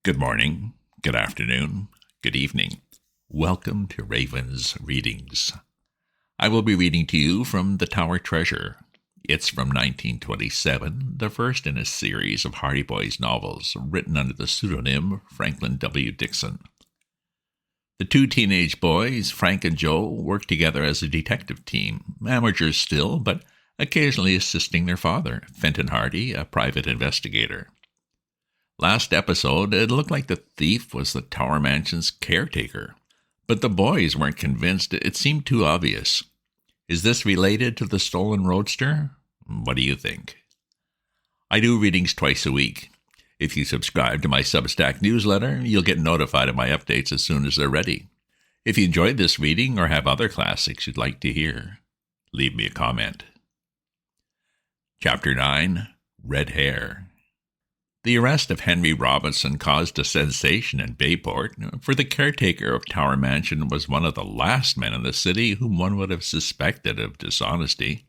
Good morning, good afternoon, good evening. Welcome to Raven's Readings. I will be reading to you from The Tower Treasure. It's from 1927, the first in a series of Hardy Boys novels written under the pseudonym Franklin W. Dixon. The two teenage boys, Frank and Joe, work together as a detective team, amateurs still, but occasionally assisting their father, Fenton Hardy, a private investigator. Last episode, it looked like the thief was the Tower Mansion's caretaker, but the boys weren't convinced. It seemed too obvious. Is this related to the stolen roadster? What do you think? I do readings twice a week. If you subscribe to my Substack newsletter, you'll get notified of my updates as soon as they're ready. If you enjoyed this reading or have other classics you'd like to hear, leave me a comment. Chapter 9, Red Hair. The arrest of Henry Robinson caused a sensation in Bayport, for the caretaker of Tower Mansion was one of the last men in the city whom one would have suspected of dishonesty.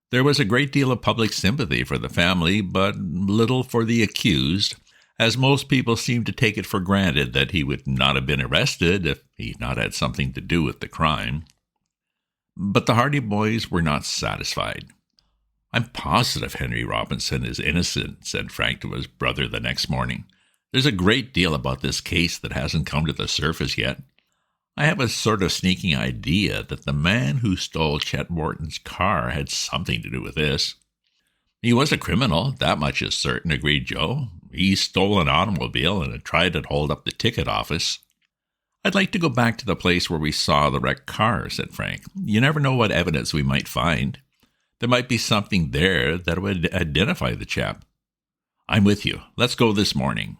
There was a great deal of public sympathy for the family, but little for the accused, as most people seemed to take it for granted that he would not have been arrested if he had not had something to do with the crime. But the Hardy boys were not satisfied. "I'm positive Henry Robinson is innocent," said Frank to his brother the next morning. "There's a great deal about this case that hasn't come to the surface yet. I have a sort of sneaking idea that the man who stole Chet Morton's car had something to do with this." "He was a criminal, that much is certain," agreed Joe. "He stole an automobile and had tried to hold up the ticket office." "I'd like to go back to the place where we saw the wrecked car," said Frank. "You never know what evidence we might find. There might be something there that would identify the chap." "I'm with you. Let's go this morning."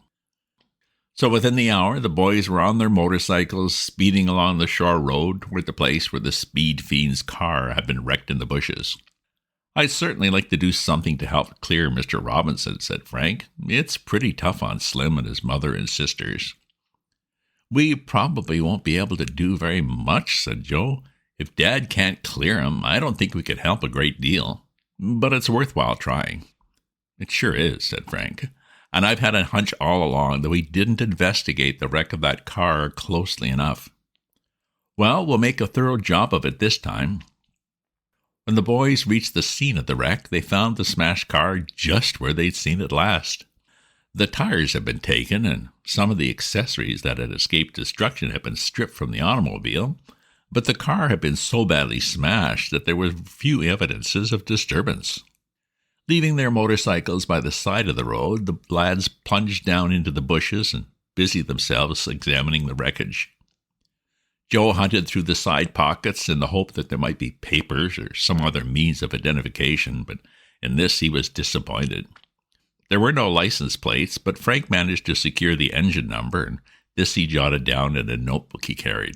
So within the hour, the boys were on their motorcycles, speeding along the shore road toward the place where the speed fiend's car had been wrecked in the bushes. "I'd certainly like to do something to help clear Mr. Robinson," said Frank. "It's pretty tough on Slim and his mother and sisters." "We probably won't be able to do very much," said Joe. "If Dad can't clear him, I don't think we could help a great deal. But it's worthwhile trying." "It sure is," said Frank. "And I've had a hunch all along that we didn't investigate the wreck of that car closely enough." "Well, we'll make a thorough job of it this time." When the boys reached the scene of the wreck, they found the smashed car just where they'd seen it last. The tires had been taken, and some of the accessories that had escaped destruction had been stripped from the automobile, but the car had been so badly smashed that there were few evidences of disturbance. Leaving their motorcycles by the side of the road, the lads plunged down into the bushes and busied themselves examining the wreckage. Joe hunted through the side pockets in the hope that there might be papers or some other means of identification, but in this he was disappointed. There were no license plates, but Frank managed to secure the engine number, and this he jotted down in a notebook he carried.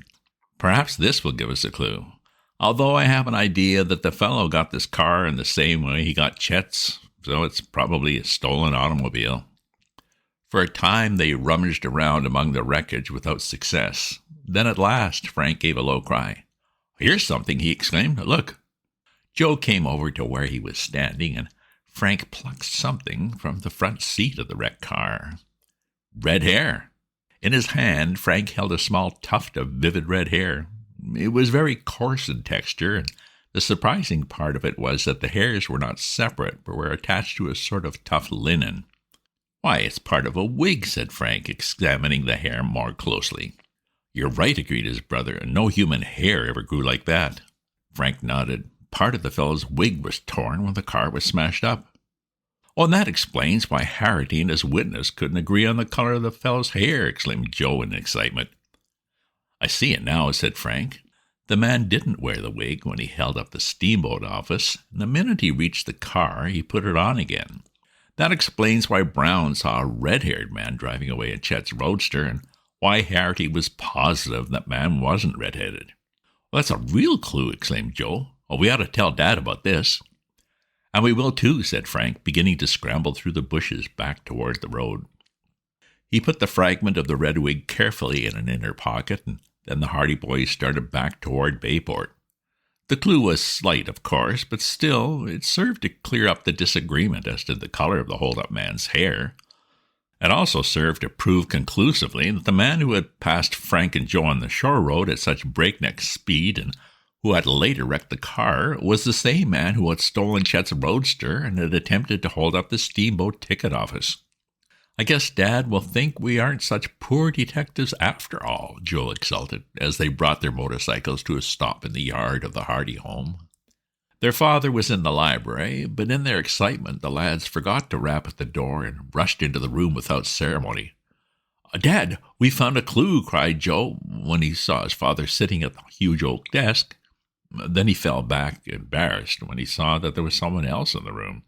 "Perhaps this will give us a clue. Although I have an idea that the fellow got this car in the same way he got Chet's, so it's probably a stolen automobile." For a time they rummaged around among the wreckage without success. Then at last Frank gave a low cry. "Here's something," he exclaimed. "Look." Joe came over to where he was standing, and Frank plucked something from the front seat of the wrecked car. Red hair. In his hand, Frank held a small tuft of vivid red hair. It was very coarse in texture, and the surprising part of it was that the hairs were not separate, but were attached to a sort of tough linen. "Why, it's part of a wig," said Frank, examining the hair more closely. "You're right," agreed his brother. "No human hair ever grew like that." Frank nodded. "Part of the fellow's wig was torn when the car was smashed up." "Oh, and that explains why Hardy and his witness couldn't agree on the color of the fellow's hair," exclaimed Joe in excitement. "I see it now," said Frank. "The man didn't wear the wig when he held up the steamboat office, and the minute he reached the car, he put it on again. That explains why Brown saw a red-haired man driving away in Chet's roadster, and why Hardy was positive that man wasn't red-headed." "Well, that's a real clue," exclaimed Joe. "Oh, we ought to tell Dad about this." "And we will too," said Frank, beginning to scramble through the bushes back toward the road. He put the fragment of the red wig carefully in an inner pocket, and then the Hardy boys started back toward Bayport. The clue was slight, of course, but still it served to clear up the disagreement as to the color of the hold-up man's hair. It also served to prove conclusively that the man who had passed Frank and Joe on the shore road at such breakneck speed and who had later wrecked the car was the same man who had stolen Chet's roadster and had attempted to hold up the steamboat ticket office. "I guess Dad will think we aren't such poor detectives after all," Joe exulted, as they brought their motorcycles to a stop in the yard of the Hardy home. Their father was in the library, but in their excitement the lads forgot to rap at the door and rushed into the room without ceremony. "Dad, we found a clue," cried Joe, when he saw his father sitting at the huge oak desk. Then he fell back, embarrassed, when he saw that there was someone else in the room.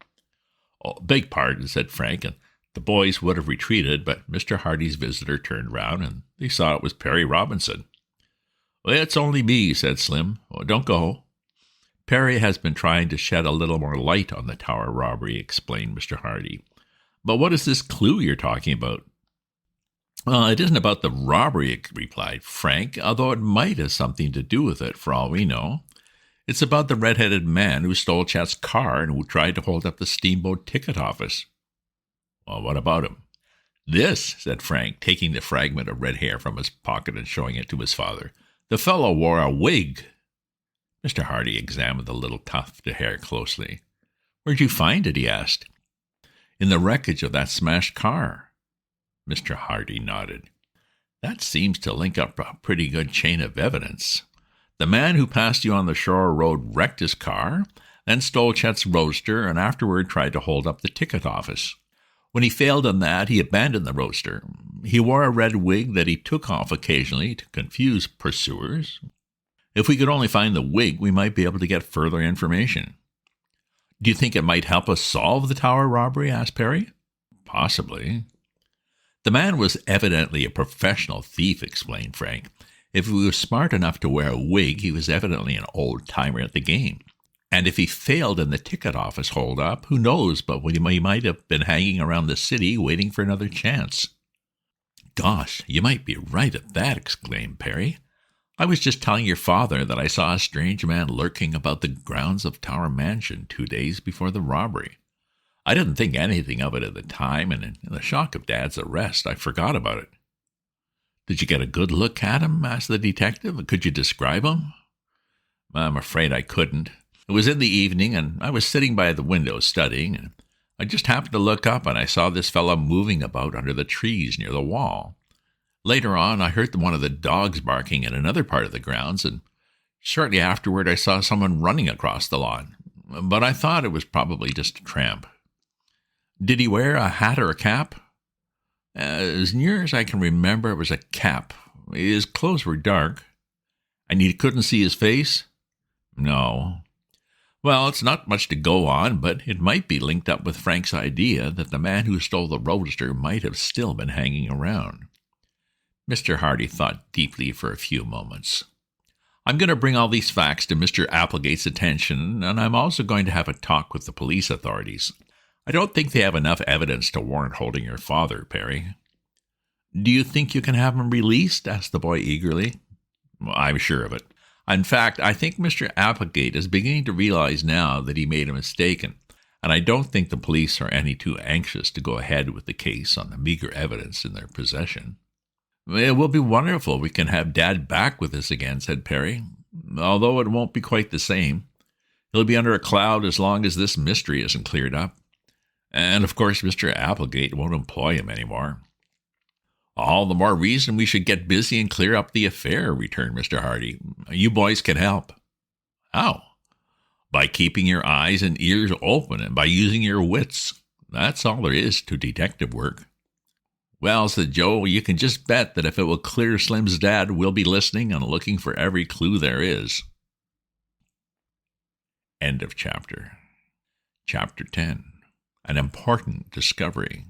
"Oh, beg pardon," said Frank, and the boys would have retreated, but Mr. Hardy's visitor turned round, and they saw it was Perry Robinson. "It's only me," said Slim. "Oh, don't go." "Perry has been trying to shed a little more light on the tower robbery," explained Mr. Hardy. "But what is this clue you're talking about?" "Well, it isn't about the robbery," replied Frank, "although it might have something to do with it, for all we know. It's about the red-headed man who stole Chet's car and who tried to hold up the steamboat ticket office." "Well, what about him?" "This," said Frank, taking the fragment of red hair from his pocket and showing it to his father. "The fellow wore a wig." Mr. Hardy examined the little tuft of hair closely. "Where'd you find it?" he asked. "In the wreckage of that smashed car." Mr. Hardy nodded. "That seems to link up a pretty good chain of evidence. The man who passed you on the shore road wrecked his car, then stole Chet's roadster, and afterward tried to hold up the ticket office. When he failed in that, he abandoned the roadster. He wore a red wig that he took off occasionally to confuse pursuers. If we could only find the wig, we might be able to get further information." "Do you think it might help us solve the tower robbery?" asked Perry. "Possibly." "The man was evidently a professional thief," explained Frank. "If he was smart enough to wear a wig, he was evidently an old-timer at the game. And if he failed in the ticket office hold-up, who knows but he might have been hanging around the city waiting for another chance." "Gosh, you might be right at that," exclaimed Perry. "I was just telling your father that I saw a strange man lurking about the grounds of Tower Mansion 2 days before the robbery. I didn't think anything of it at the time, and in the shock of Dad's arrest, I forgot about it." "Did you get a good look at him?" asked the detective. "Could you describe him?" "I'm afraid I couldn't. It was in the evening, and I was sitting by the window studying, and I just happened to look up, and I saw this fellow moving about under the trees near the wall. Later on, I heard one of the dogs barking in another part of the grounds, and shortly afterward I saw someone running across the lawn. But I thought it was probably just a tramp." "Did he wear a hat or a cap?" "As near as I can remember, it was a cap. His clothes were dark." "And you couldn't see his face?" "No." "Well, it's not much to go on, but it might be linked up with Frank's idea that the man who stole the roadster might have still been hanging around." Mr. Hardy thought deeply for a few moments. "I'm going to bring all these facts to Mr. Applegate's attention, and I'm also going to have a talk with the police authorities. I don't think they have enough evidence to warrant holding your father, Perry." "Do you think you can have him released?" asked the boy eagerly. "Well, I'm sure of it. In fact, I think Mr. Applegate is beginning to realize now that he made a mistake, and I don't think the police are any too anxious to go ahead with the case on the meager evidence in their possession." "It will be wonderful if we can have Dad back with us again," said Perry, "although it won't be quite the same. He'll be under a cloud as long as this mystery isn't cleared up. And, of course, Mr. Applegate won't employ him anymore." "All the more reason we should get busy and clear up the affair," returned Mr. Hardy. "You boys can help." "How?" "By keeping your eyes and ears open and by using your wits. That's all there is to detective work." "Well," said Joe, "you can just bet that if it will clear Slim's dad, we'll be listening and looking for every clue there is." End of chapter. Chapter 10. An Important Discovery.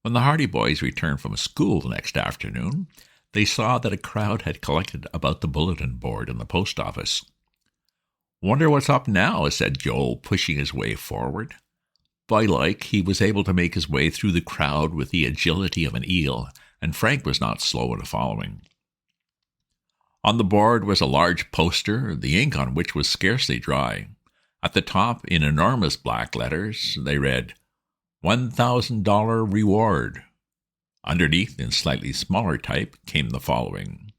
When the Hardy boys returned from school the next afternoon, they saw that a crowd had collected about the bulletin board in the post office. "Wonder what's up now," said Joel, pushing his way forward. Boy-like, he was able to make his way through the crowd with the agility of an eel, and Frank was not slow in following. On the board was a large poster, the ink on which was scarcely dry. At the top, in enormous black letters, they read, $1,000 reward. Underneath, in slightly smaller type, came the following.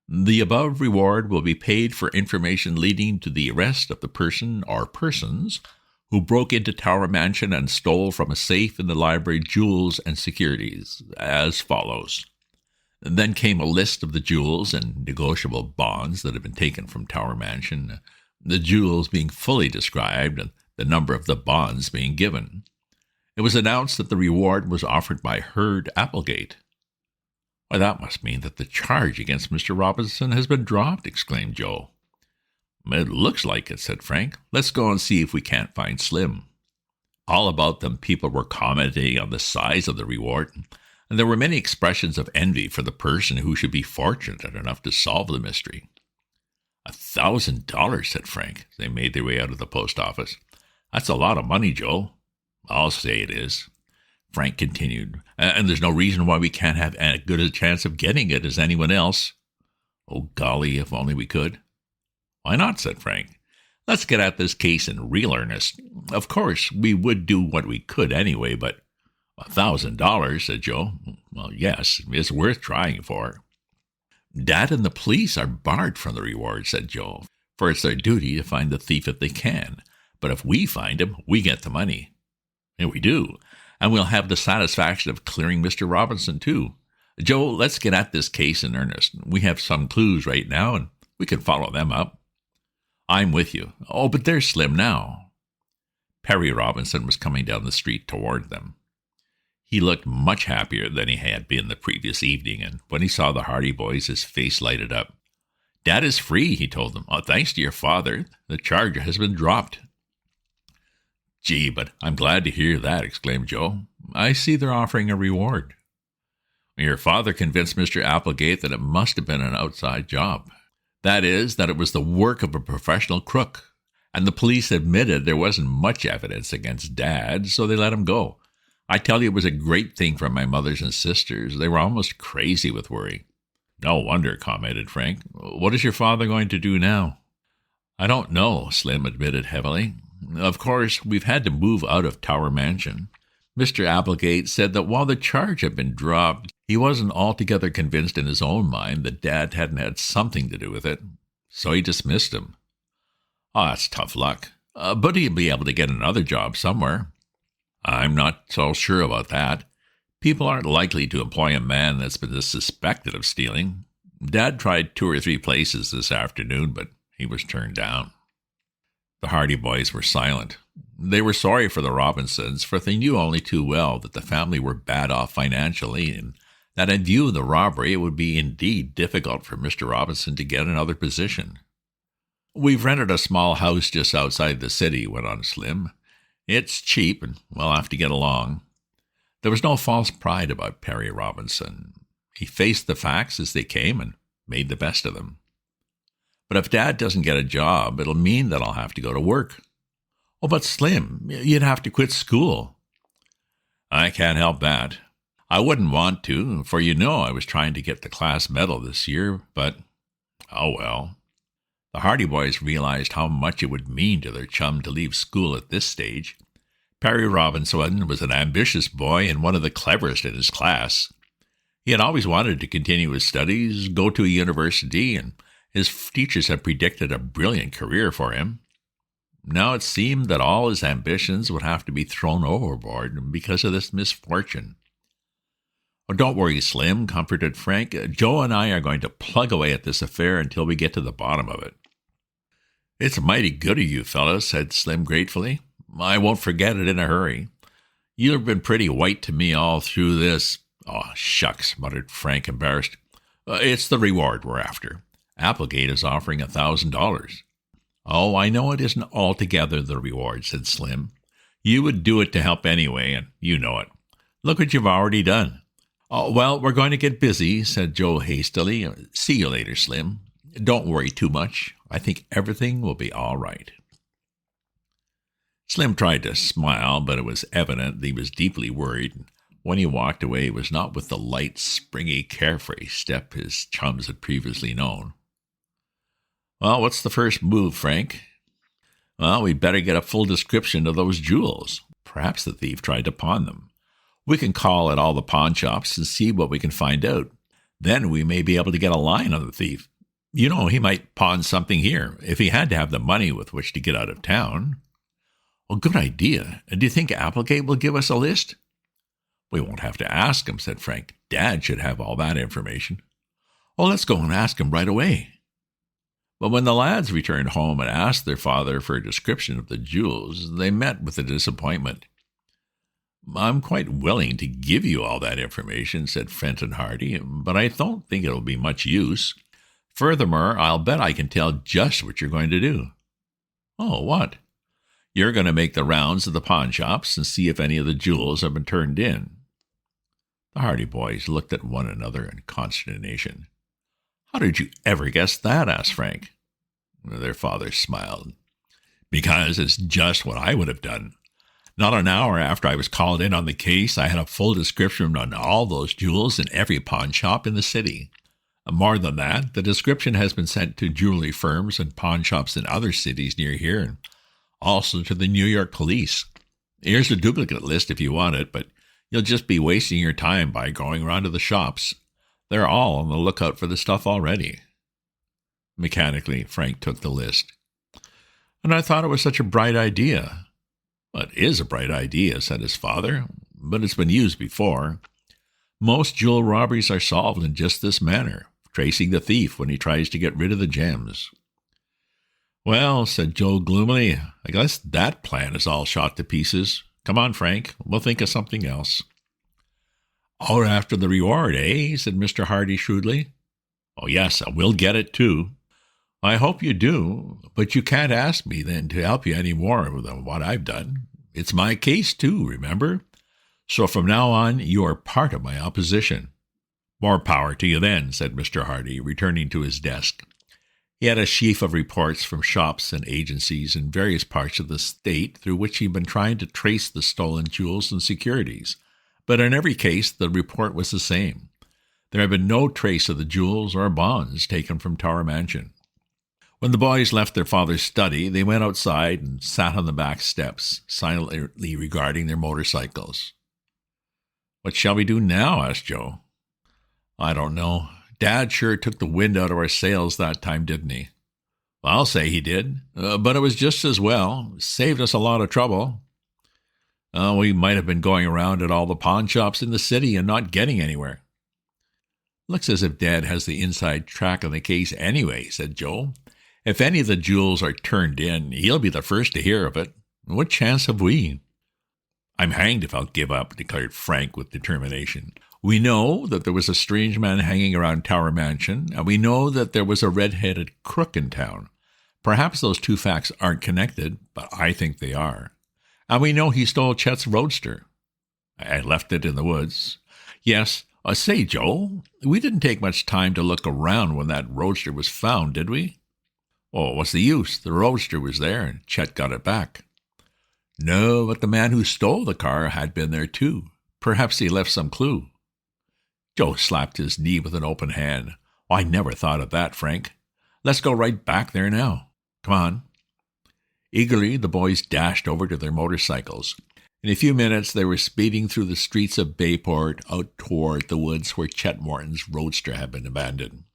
The above reward will be paid for information leading to the arrest of the person or persons who broke into Tower Mansion and stole from a safe in the library jewels and securities, as follows. Then came a list of the jewels and negotiable bonds that had been taken from Tower Mansion, the jewels being fully described and the number of the bonds being given. It was announced that the reward was offered by Herd Applegate. Why, that must mean that the charge against Mr. Robinson has been dropped, exclaimed Joe. It looks like it, said Frank. Let's go and see if we can't find Slim. All about them, people were commenting on the size of the reward, and there were many expressions of envy for the person who should be fortunate enough to solve the mystery. $1,000, said Frank, as they made their way out of the post office. That's a lot of money, Joe. I'll say it is. Frank continued, and there's no reason why we can't have as good a chance of getting it as anyone else. Oh, golly, if only we could. Why not, said Frank. Let's get at this case in real earnest. Of course, we would do what we could anyway, but $1,000, said Joe. Well, yes, it's worth trying for. Dad and the police are barred from the reward, said Joe, for it's their duty to find the thief if they can. But if we find him, we get the money. And we do. And we'll have the satisfaction of clearing Mr. Robinson, too. Joe, let's get at this case in earnest. We have some clues right now, and we can follow them up. I'm with you. Oh, but there's Slim now. Perry Robinson was coming down the street toward them. He looked much happier than he had been the previous evening, and when he saw the Hardy boys, his face lighted up. Dad is free, he told them. Oh, thanks to your father. The charge has been dropped. Gee, but I'm glad to hear that, exclaimed Joe. I see they're offering a reward. Your father convinced Mr. Applegate that it must have been an outside job. That is, that it was the work of a professional crook. And the police admitted there wasn't much evidence against Dad, so they let him go. I tell you, it was a great thing for my mothers and sisters. They were almost crazy with worry. No wonder, commented Frank. What is your father going to do now? I don't know, Slim admitted heavily. Of course, we've had to move out of Tower Mansion. Mr. Applegate said that while the charge had been dropped, he wasn't altogether convinced in his own mind that Dad hadn't had something to do with it, so he dismissed him. Oh, that's tough luck. But he'll be able to get another job somewhere. I'm not so sure about that. People aren't likely to employ a man that's been suspected of stealing. Dad tried 2 or 3 places this afternoon, but he was turned down. The Hardy boys were silent. They were sorry for the Robinsons, for they knew only too well that the family were bad off financially, and that in view of the robbery it would be indeed difficult for Mr. Robinson to get another position. We've rented a small house just outside the city, went on Slim. It's cheap, and we'll have to get along. There was no false pride about Perry Robinson. He faced the facts as they came and made the best of them. But if Dad doesn't get a job, it'll mean that I'll have to go to work. Oh, but Slim, you'd have to quit school. I can't help that. I wouldn't want to, for you know I was trying to get the class medal this year, but oh well. The Hardy boys realized how much it would mean to their chum to leave school at this stage. Perry Robinson was an ambitious boy and one of the cleverest in his class. He had always wanted to continue his studies, go to a university, and his teachers had predicted a brilliant career for him. Now it seemed that all his ambitions would have to be thrown overboard because of this misfortune. Oh, don't worry, Slim, comforted Frank. Joe and I are going to plug away at this affair until we get to the bottom of it. It's mighty good of you, fellas, said Slim gratefully. I won't forget it in a hurry. You've been pretty white to me all through this. Oh, shucks, muttered Frank, embarrassed. It's the reward we're after. Applegate is offering $1,000. Oh, I know it isn't altogether the reward, said Slim. You would do it to help anyway, and you know it. Look what you've already done. Oh, well, we're going to get busy, said Joe hastily. See you later, Slim. Don't worry too much. I think everything will be all right. Slim tried to smile, but it was evident that he was deeply worried. When he walked away, it was not with the light, springy, carefree step his chums had previously known. Well, what's the first move, Frank? Well, we'd better get a full description of those jewels. Perhaps the thief tried to pawn them. We can call at all the pawn shops and see what we can find out. Then we may be able to get a line on the thief. You know, he might pawn something here if he had to have the money with which to get out of town." "Well, good idea. Do you think Applegate will give us a list?" "We won't have to ask him," said Frank. "Dad should have all that information." "Oh, let's go and ask him right away." But when the lads returned home and asked their father for a description of the jewels, they met with a disappointment. "I'm quite willing to give you all that information," said Fenton Hardy, "but I don't think it'll be much use. Furthermore, I'll bet I can tell just what you're going to do." "Oh, what?" "You're going to make the rounds of the pawn shops and see if any of the jewels have been turned in." The Hardy boys looked at one another in consternation. "How did you ever guess that?" asked Frank. Their father smiled. "Because it's just what I would have done. Not an hour after I was called in on the case, I had a full description on all those jewels in every pawn shop in the city. More than that, the description has been sent to jewelry firms and pawn shops in other cities near here, and also to the New York police. Here's a duplicate list if you want it, but you'll just be wasting your time by going around to the shops. They're all on the lookout for the stuff already." Mechanically, Frank took the list. "And I thought it was such a bright idea." "Well, it is a bright idea," said his father, "but it's been used before. Most jewel robberies are solved in just this manner, tracing the thief when he tries to get rid of the gems." "Well," said Joe gloomily, "I guess that plan is all shot to pieces. Come on, Frank, we'll think of something else." "Out after the reward, eh?" said Mr. Hardy shrewdly. "Oh, yes, we'll get it, too." "I hope you do, but you can't ask me then to help you any more than what I've done. It's my case, too, remember? So from now on, you are part of my opposition." "More power to you then," said Mr. Hardy, returning to his desk. He had a sheaf of reports from shops and agencies in various parts of the state through which he had been trying to trace the stolen jewels and securities. But in every case, the report was the same. There had been no trace of the jewels or bonds taken from Tower Mansion. When the boys left their father's study, they went outside and sat on the back steps, silently regarding their motorcycles. "What shall we do now?" asked Joe. "I don't know. Dad sure took the wind out of our sails that time, didn't he?" "Well, I'll say he did. But it was just as well. Saved us a lot of trouble. We might have been going around at all the pawn shops in the city and not getting anywhere." "Looks as if Dad has the inside track on the case anyway," said Joe. "If any of the jewels are turned in, he'll be the first to hear of it. What chance have we?" "I'm hanged if I'll give up," declared Frank with determination. "We know that there was a strange man hanging around Tower Mansion, and we know that there was a red-headed crook in town. Perhaps those two facts aren't connected, but I think they are. And we know he stole Chet's roadster. I left it in the woods. Yes, say, Joe, we didn't take much time to look around when that roadster was found, did we?" "Oh, what's the use? The roadster was there, and Chet got it back." "No, but the man who stole the car had been there too. Perhaps he left some clue." Joe slapped his knee with an open hand. "I never thought of that, Frank. Let's go right back there now. Come on." Eagerly, the boys dashed over to their motorcycles. In a few minutes, they were speeding through the streets of Bayport out toward the woods where Chet Morton's roadster had been abandoned.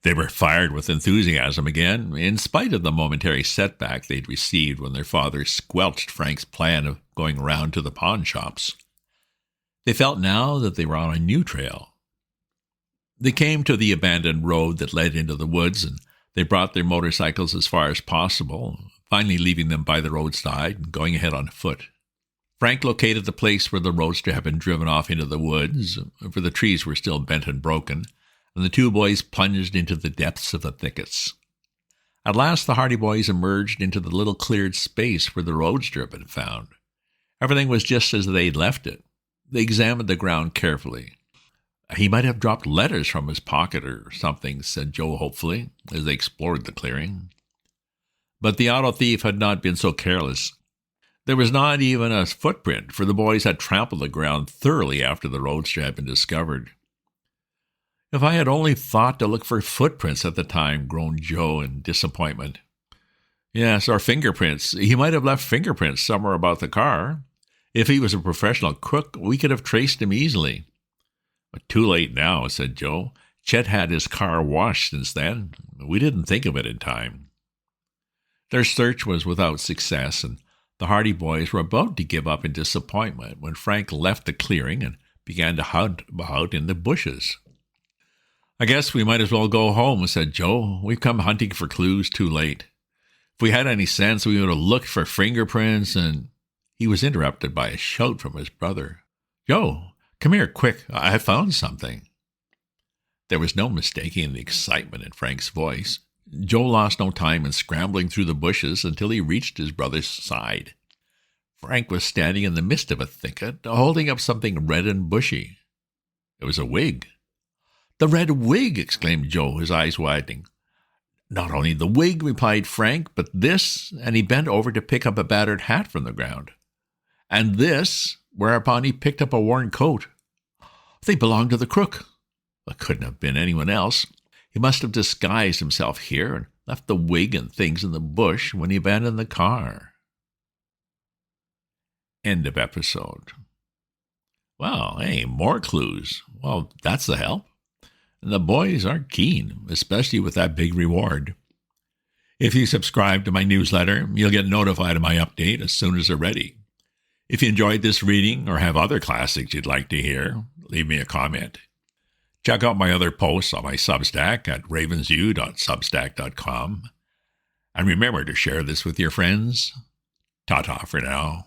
They were fired with enthusiasm again, in spite of the momentary setback they'd received when their father squelched Frank's plan of going round to the pawn shops. They felt now that they were on a new trail. They came to the abandoned road that led into the woods, and they brought their motorcycles as far as possible, finally leaving them by the roadside and going ahead on foot. Frank located the place where the roadster had been driven off into the woods, for the trees were still bent and broken, and the two boys plunged into the depths of the thickets. At last the Hardy boys emerged into the little cleared space where the roadster had been found. Everything was just as they'd left it. They examined the ground carefully. "He might have dropped letters from his pocket or something," said Joe hopefully, as they explored the clearing. But the auto thief had not been so careless. There was not even a footprint, for the boys had trampled the ground thoroughly after the roadster had been discovered. "If I had only thought to look for footprints at the time," groaned Joe in disappointment. "Yes, or fingerprints. He might have left fingerprints somewhere about the car. If he was a professional crook, we could have traced him easily. But too late now, said Joe. Chet had his car washed since then. We didn't think of it in time. Their search was without success, and the Hardy boys were about to give up in disappointment when Frank left the clearing and began to hunt about in the bushes. I guess we might as well go home, said Joe. We've come hunting for clues too late. If we had any sense, we would have looked for fingerprints and... He was interrupted by a shout from his brother. Joe, come here, quick. I found something. There was no mistaking the excitement in Frank's voice. Joe lost no time in scrambling through the bushes until he reached his brother's side. Frank was standing in the midst of a thicket, holding up something red and bushy. It was a wig. The red wig, exclaimed Joe, his eyes widening. Not only the wig, replied Frank, but this, and he bent over to pick up a battered hat from the ground. And this, whereupon he picked up a worn coat. They belonged to the crook. It couldn't have been anyone else. He must have disguised himself here and left the wig and things in the bush when he abandoned the car. End of episode. Well, hey, more clues. Well, that's the help. And the boys are keen, especially with that big reward. If you subscribe to my newsletter, you'll get notified of my update as soon as they're ready. If you enjoyed this reading or have other classics you'd like to hear, leave me a comment. Check out my other posts on my Substack at ravensview.substack.com. And remember to share this with your friends. Ta-ta for now.